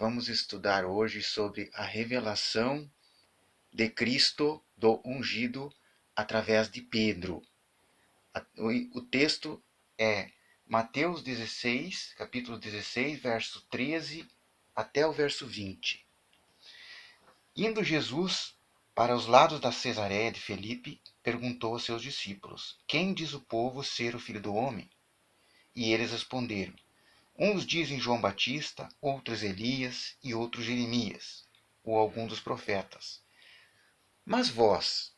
Vamos estudar hoje sobre a revelação de Cristo, do ungido, através de Pedro. O texto é Mateus 16, capítulo 16, verso 13 até o verso 20. Indo Jesus para os lados da Cesareia de Filipe, perguntou aos seus discípulos: Quem diz o povo ser o Filho do Homem? E eles responderam: Uns dizem João Batista, outros Elias e outros Jeremias, ou algum dos profetas. Mas vós,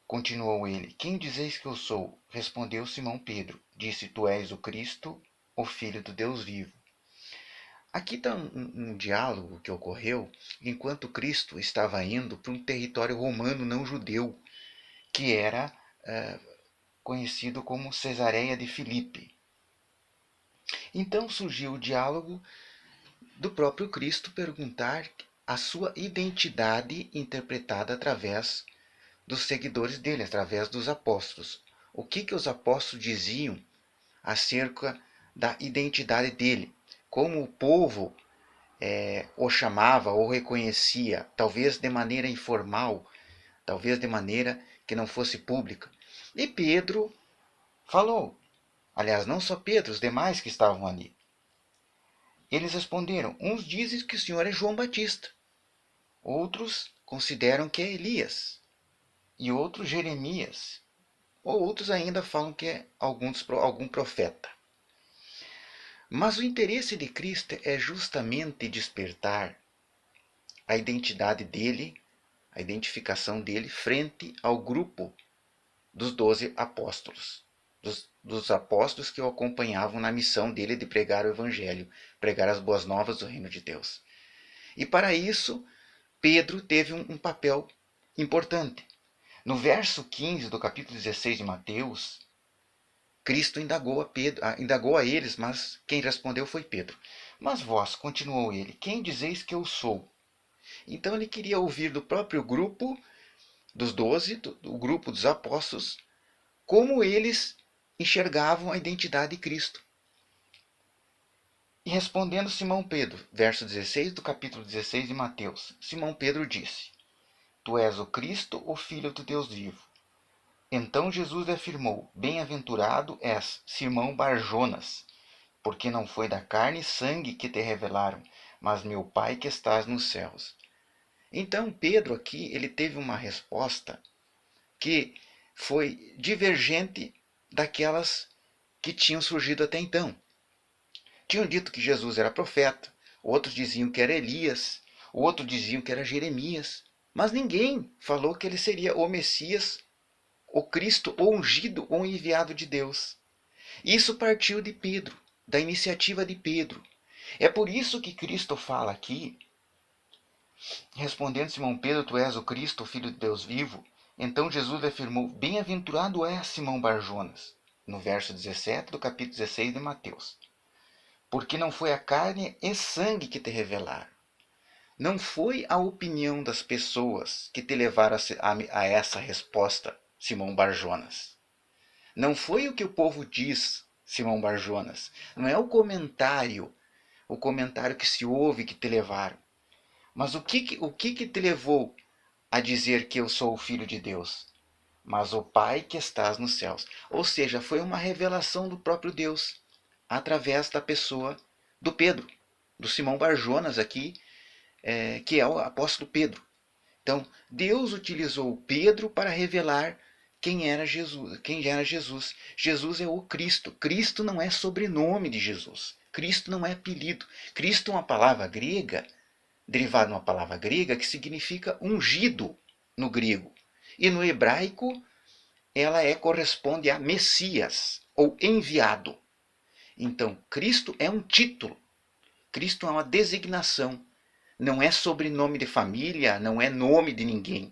continuou ele, quem dizeis que eu sou? Respondeu Simão Pedro. Disse, tu és o Cristo, o Filho do Deus vivo. Aqui está um diálogo que ocorreu enquanto Cristo estava indo para um território romano não judeu, que era conhecido como Cesareia de Filipe. Então surgiu o diálogo do próprio Cristo perguntar a sua identidade interpretada através dos seguidores dele, através dos apóstolos. O que os apóstolos diziam acerca da identidade dele? Como o povo o chamava ou reconhecia, talvez de maneira informal, talvez de maneira que não fosse pública. E Pedro falou. Aliás, não só Pedro, os demais que estavam ali. Eles responderam, uns dizem que o Senhor é João Batista, outros consideram que é Elias, e outros Jeremias, ou outros ainda falam que é algum profeta. Mas o interesse de Cristo é justamente despertar a identidade dele, a identificação dele frente ao grupo dos 12 apóstolos, dos apóstolos que o acompanhavam na missão dele de pregar o evangelho, pregar as boas novas do reino de Deus. E para isso, Pedro teve um papel importante. No verso 15 do capítulo 16 de Mateus, Cristo indagou a eles, mas quem respondeu foi Pedro. Mas vós, continuou ele, quem dizeis que eu sou? Então ele queria ouvir do próprio grupo dos 12, do grupo dos apóstolos, como eles enxergavam a identidade de Cristo. E respondendo Simão Pedro, verso 16 do capítulo 16 de Mateus, Simão Pedro disse, Tu és o Cristo, o Filho do Deus vivo. Então Jesus afirmou, Bem-aventurado és, Simão Barjonas, porque não foi da carne e sangue que te revelaram, mas meu Pai que estás nos céus. Então Pedro aqui ele teve uma resposta que foi divergente daquelas que tinham surgido até então. Tinham dito que Jesus era profeta, outros diziam que era Elias, outros diziam que era Jeremias, mas ninguém falou que ele seria o Messias, o Cristo, o ungido ou enviado de Deus. Isso partiu de Pedro, da iniciativa de Pedro. É por isso que Cristo fala aqui, respondendo Simão Pedro, tu és o Cristo, o Filho de Deus vivo. Então Jesus afirmou, bem-aventurado és Simão Barjonas, no verso 17 do capítulo 16 de Mateus. Porque não foi a carne e sangue que te revelaram. Não foi a opinião das pessoas que te levaram a essa resposta, Simão Barjonas. Não foi o que o povo diz, Simão Barjonas. Não é o comentário que se ouve que te levaram. Mas o que te levou a dizer que eu sou o Filho de Deus? Mas o Pai que estás nos céus. Ou seja, foi uma revelação do próprio Deus, através da pessoa do Pedro, do Simão Barjonas aqui, que é o apóstolo Pedro. Então, Deus utilizou Pedro para revelar quem era Jesus. Jesus é o Cristo. Cristo não é sobrenome de Jesus. Cristo não é apelido. Cristo é uma palavra grega, derivada de uma palavra grega que significa ungido no grego. E no hebraico, ela corresponde a Messias, ou enviado. Então, Cristo é um título. Cristo é uma designação. Não é sobrenome de família, não é nome de ninguém.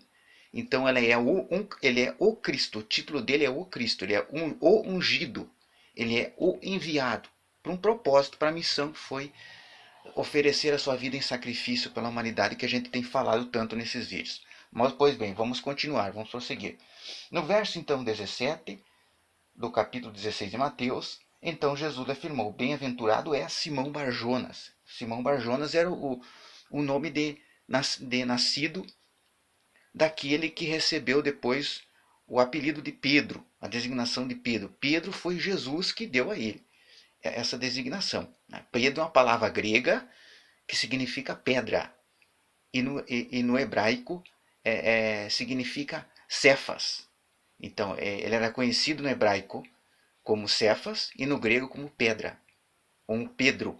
Então ele é o Cristo, o título dele é o Cristo, ele é o ungido, ele é o enviado para um propósito, para a missão que foi oferecer a sua vida em sacrifício pela humanidade, que a gente tem falado tanto nesses vídeos. Mas, pois bem, vamos continuar, vamos prosseguir. No verso então 17 do capítulo 16 de Mateus, Então Jesus afirmou: bem-aventurado é Simão Barjonas. Simão Barjonas era o nome de nascido daquele que recebeu depois o apelido de Pedro, a designação de Pedro. Pedro foi Jesus que deu a ele essa designação. Pedro é uma palavra grega que significa pedra. E no hebraico significa Cefas. Então, ele era conhecido no hebraico como Cefas e no grego como pedra, ou Pedro.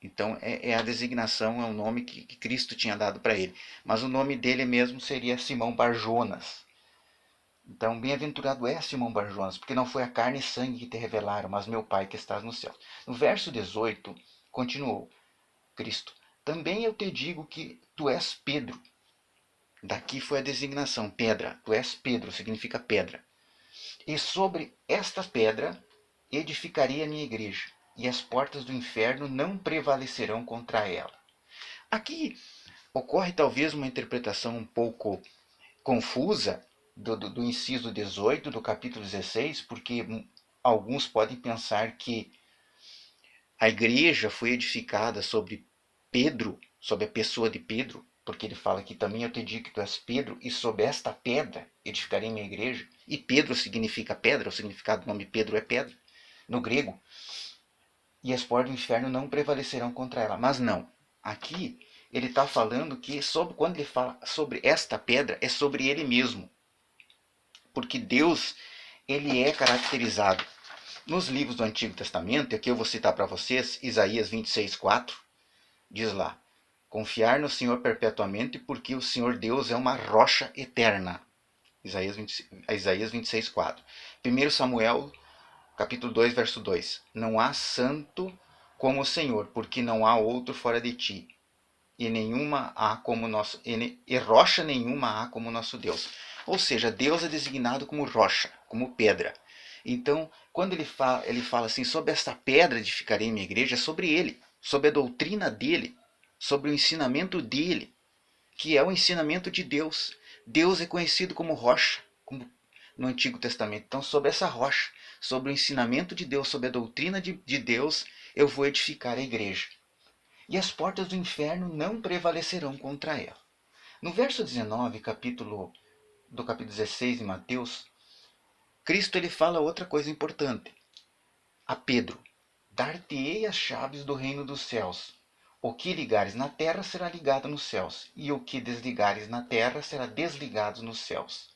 Então, é a designação, é o nome que Cristo tinha dado para ele. Mas o nome dele mesmo seria Simão Barjonas. Então, bem-aventurado é Simão Barjonas, porque não foi a carne e sangue que te revelaram, mas meu Pai que estás no céu. No verso 18, continuou Cristo: também eu te digo que tu és Pedro. Daqui foi a designação, pedra. Tu és Pedro, significa pedra. E sobre esta pedra edificarei a minha igreja, e as portas do inferno não prevalecerão contra ela. Aqui ocorre talvez uma interpretação um pouco confusa do inciso 18 do capítulo 16, porque alguns podem pensar que a igreja foi edificada sobre Pedro, sobre a pessoa de Pedro, porque ele fala que também eu te digo que tu és Pedro, e sobre esta pedra edificarei minha igreja. E Pedro significa pedra, o significado do nome Pedro é pedra, no grego. E as portas do inferno não prevalecerão contra ela. Mas não. Aqui ele está falando que quando ele fala sobre esta pedra, é sobre ele mesmo. Porque Deus, ele é caracterizado nos livros do Antigo Testamento, e aqui eu vou citar para vocês, Isaías 26:4, diz lá: confiar no Senhor perpetuamente, porque o Senhor Deus é uma rocha eterna. Isaías 26:4. 1 Samuel, capítulo 2, verso 2. Não há santo como o Senhor, porque não há outro fora de ti. E rocha nenhuma há como nosso Deus. Ou seja, Deus é designado como rocha, como pedra. Então, quando ele fala assim, sobre esta pedra edificarei minha igreja, é sobre ele, sobre a doutrina dele, sobre o ensinamento dele, que é o ensinamento de Deus. Deus é conhecido como rocha, como no Antigo Testamento. Então, sobre essa rocha, sobre o ensinamento de Deus, sobre a doutrina de Deus, eu vou edificar a igreja. E as portas do inferno não prevalecerão contra ela. No verso 19, do capítulo 16 de Mateus, Cristo ele fala outra coisa importante. A Pedro: dar-te-ei as chaves do reino dos céus. O que ligares na terra será ligado nos céus, e o que desligares na terra será desligado nos céus.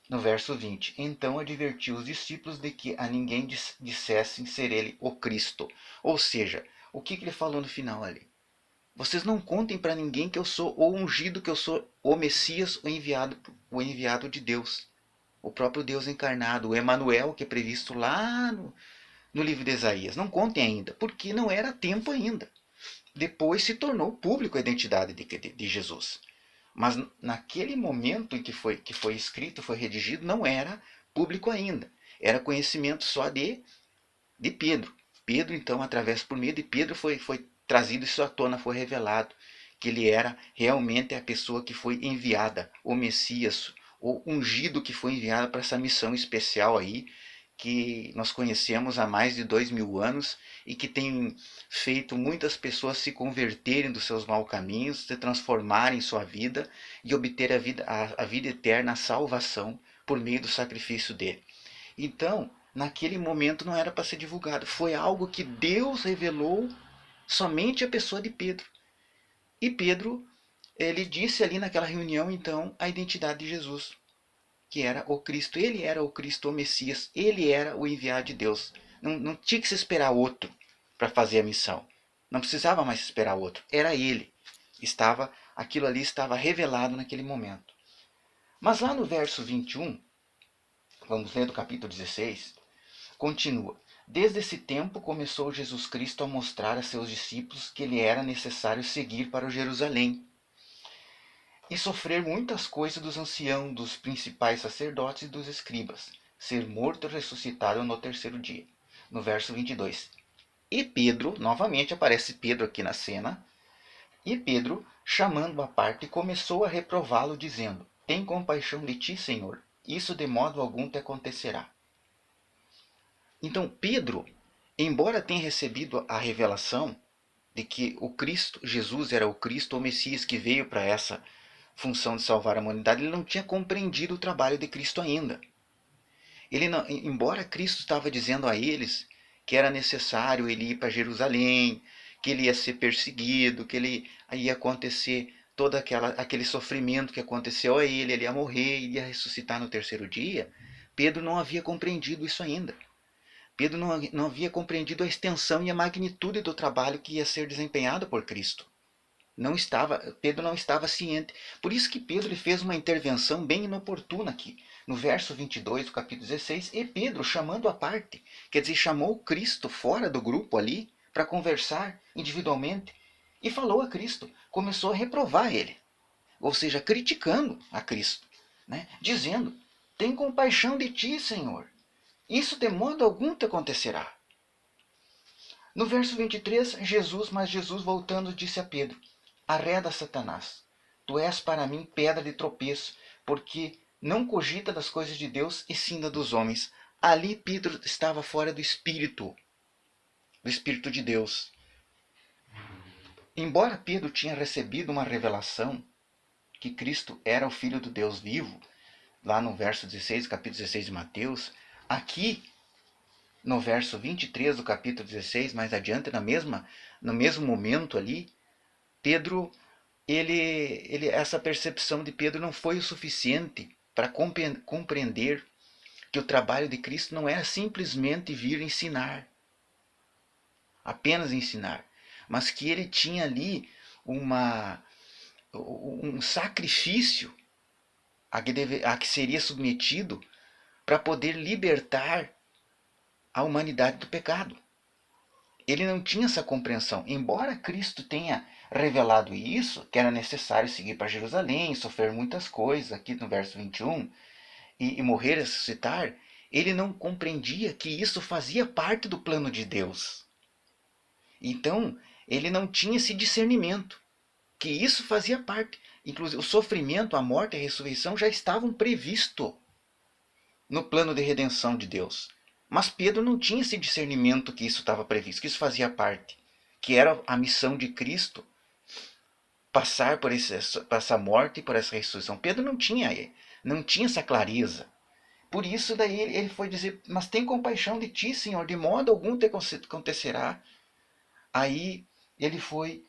No verso 20, então advertiu os discípulos de que a ninguém dissessem ser ele o Cristo. Ou seja, o que ele falou no final ali? Vocês não contem para ninguém que eu sou o ungido, que eu sou o Messias, o enviado de Deus. O próprio Deus encarnado, o Emanuel, que é previsto lá no livro de Isaías. Não contem ainda, porque não era tempo ainda. Depois se tornou público a identidade de Jesus. Mas naquele momento em que foi escrito, foi redigido, não era público ainda. Era conhecimento só de Pedro. Pedro, então, através por meio de Pedro, foi trazido isso à tona, foi revelado que ele era realmente a pessoa que foi enviada, o Messias, o ungido que foi enviado para essa missão especial aí, que nós conhecemos há mais de 2000 anos e que tem feito muitas pessoas se converterem dos seus maus caminhos, se transformarem sua vida e obter a vida eterna, a salvação por meio do sacrifício dele. Então, naquele momento não era para ser divulgado. Foi algo que Deus revelou somente à pessoa de Pedro. E Pedro, ele disse ali naquela reunião, então, a identidade de Jesus, que era o Cristo. Ele era o Cristo, o Messias. Ele era o enviado de Deus. Não tinha que se esperar outro para fazer a missão. Não precisava mais esperar outro. Era ele. Aquilo ali estava revelado naquele momento. Mas lá no verso 21, vamos ler do capítulo 16, continua: desde esse tempo começou Jesus Cristo a mostrar a seus discípulos que lhe era necessário seguir para Jerusalém e sofrer muitas coisas dos anciãos, dos principais sacerdotes e dos escribas, ser morto e ressuscitado no terceiro dia. No verso 22. E Pedro, novamente aparece Pedro aqui na cena, e Pedro, chamando-o à parte, começou a reprová-lo, dizendo: tem compaixão de ti, Senhor, isso de modo algum te acontecerá. Então Pedro, embora tenha recebido a revelação de que o Cristo, Jesus era o Cristo, o Messias que veio para essa função de salvar a humanidade, ele não tinha compreendido o trabalho de Cristo ainda. Ele não, embora Cristo estava dizendo a eles que era necessário ele ir para Jerusalém, que ele ia ser perseguido, que ele ia acontecer todo aquele sofrimento que aconteceu a ele ia morrer, ele ia ressuscitar no terceiro dia, Pedro não havia compreendido isso ainda. Pedro não havia compreendido a extensão e a magnitude do trabalho que ia ser desempenhado por Cristo. Pedro não estava ciente. Por isso que Pedro fez uma intervenção bem inoportuna aqui. No verso 22 do capítulo 16, e Pedro chamando à parte, quer dizer, chamou Cristo fora do grupo ali, para conversar individualmente, e falou a Cristo, começou a reprovar ele, ou seja, criticando a Cristo, né? Dizendo, tem compaixão de ti, Senhor, isso de modo algum te acontecerá. No verso 23, Jesus voltando disse a Pedro, arreda Satanás, tu és para mim pedra de tropeço, porque não cogita das coisas de Deus e sim da dos homens. Ali Pedro estava fora do Espírito de Deus. Embora Pedro tinha recebido uma revelação que Cristo era o Filho do Deus vivo, lá no verso 16, capítulo 16 de Mateus, aqui no verso 23 do capítulo 16, mais adiante, no mesmo momento ali, Pedro, essa percepção de Pedro não foi o suficiente para compreender que o trabalho de Cristo não era simplesmente vir ensinar, apenas ensinar, mas que ele tinha ali um sacrifício a que seria submetido para poder libertar a humanidade do pecado. Ele não tinha essa compreensão. Embora Cristo tenha revelado isso, que era necessário seguir para Jerusalém, sofrer muitas coisas, aqui no verso 21, e morrer e ressuscitar, ele não compreendia que isso fazia parte do plano de Deus. Então, ele não tinha esse discernimento, que isso fazia parte. Inclusive, o sofrimento, a morte e a ressurreição já estavam previstos no plano de redenção de Deus. Mas Pedro não tinha esse discernimento que isso estava previsto, que isso fazia parte, que era a missão de Cristo, passar por essa morte e por essa ressurreição. Pedro não tinha essa clareza. Por isso daí ele foi dizer, mas tem compaixão de ti, Senhor, de modo algum te acontecerá. Aí ele foi